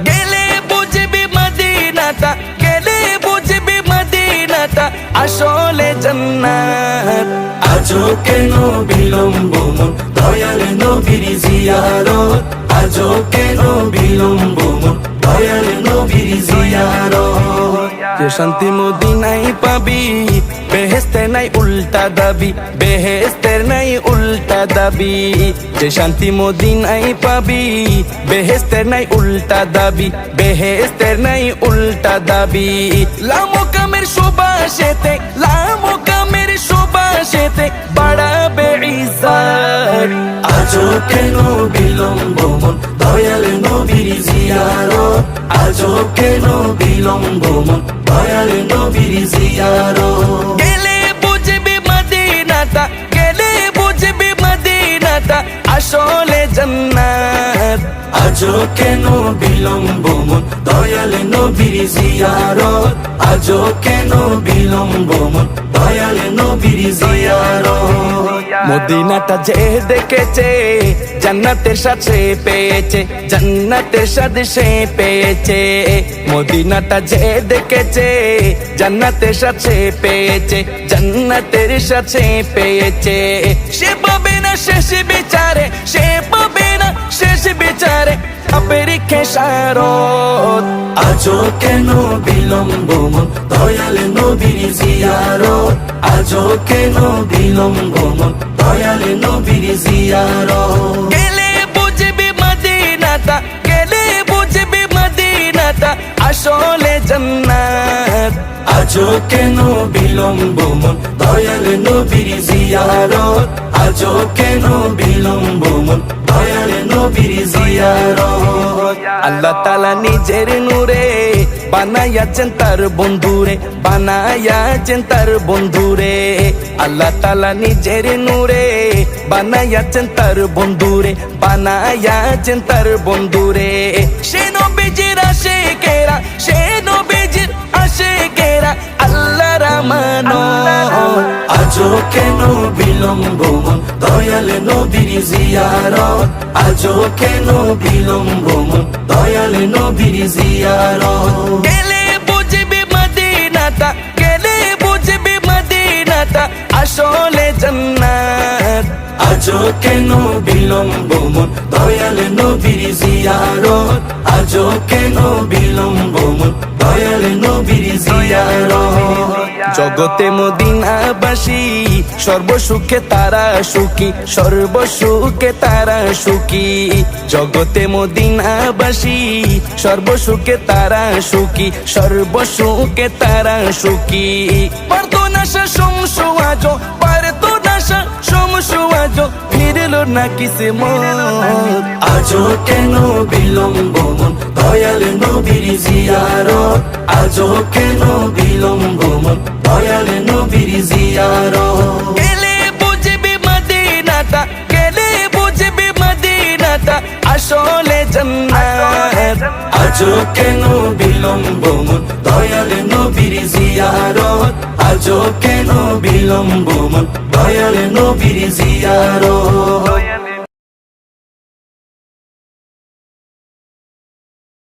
গেলে বুঝবি মদিনাটা, গেলে বুঝবি মদিনাটা আসলে জান্নাত। আজও কেন বিলম্ব মন দয়াল নবীর জিয়ারত, আজও কেন বিলম্ব মন দয়াল নবীর জিয়ারত। যে শান্তি মদিনায় পাবি, বেহেশতের নাই উল্টা দাবি, বেহেশতের নাই উল্টা দাবি। যে শান্তি মদিনায় পাবি, বেহেশতের নাই উল্টা দাবি, বেহেশতের নাই উল্টা দাবি। লামো কামের সুবাসেতে, লামো কামের সুবাসেতে বাড়াবে ইজ্জত। আজও কেন বিলম্ব মন দয়াল নবীর জিয়ারত, আজও কেন বিলম্ব মন দয়াল নবীর জিয়ারত। গেলে বুঝবি মদিনাটা, গেলে বুঝবি মদিনাটা আসলে জান্নাত। আজও কেন বিলম্ব মন দয়াল নবীর জিয়ারত, আজও কেন বিলম্ব মন দয়াল নবীর জিয়ারত। মদিনাটা যে দেখেছে জান্নাতের সাথে পেয়েছে, জান্নাতের সাথে সে পেয়েছে। মদিনাটা যে দেখেছে জান্নাতের সাথে পেয়েছে, জান্নাতের সাথে পেয়েছে। সে পাবে না শেষ বিচারে, সে পাবে না শেষ বিচারে পাপের খেসারত। আজও কেন বিলম্ব মন দয়াল নবীর জিয়ারত, আজও কেন বিলম্ব মন দয়াল নবীর জিয়ারত। গেলে বুঝবি মদিনাটা, গেলে বুঝবি মদিনাটা আসলে জান্নাত। আজও কেন বিলম্ব মন দয়াল নবীর জিয়ারত, আজও কেন বিলম্ব মন দয়াল নবীর জিয়ারত। আল্লাহ তাআলা নিজের নূরে বানায়াছেন তার বন্ধুরে, বানায়াছেন তার বন্ধুরে। আল্লাহ তাআলা নিজের নূরে বানায়াছেন তার বন্ধুরে, বানায়াছেন তার বন্ধুরে। সে নবীজির আশিকেরা, সে নবীজির আশিকেরা আল্লাহর আমানত। আজও কেন বিলম্ব মন দয়াল নবীর জিয়ারত, আজও কেন বিলম্ব মন দয়াল নবীর জিয়ারত। গেলে বুঝবি মদিনাটা, গেলে বুঝবি মদিনাটা আসলে জান্নাত। আজও কেন বিলম্ব মন দয়াল নবীর জিয়ারত, আজও কেন বিলম্ব মন দয়াল নবীর জিয়ারত। জগতে মদিনাবাসী সর্বসুখে তারা সুখী, সর্বসুখে তারা সুখী। জগতে মদিনাবাসী সর্বসুখে তারা সুখী, সর্বসুখে তারা সুখী। পারতো না সে সমসু আজো, পারতো না সে সমসু আজো ফিরলো না কিসমত। আজও কেন বিলম্ব মন দয়াল নবীর জিয়ারত, আজও কেন বিলম্ব মন দয়াল নবীর জিয়ারত। গেলে বুঝবি মদিনাটা, গেলে বুঝবি মদিনাটা আসলে জান্নাত। আজও কেন বিলম্ব মন দয়াল নবীর জিয়ারত, আজও কেন বিলম্ব মন দয়াল নবীর জিয়ারত।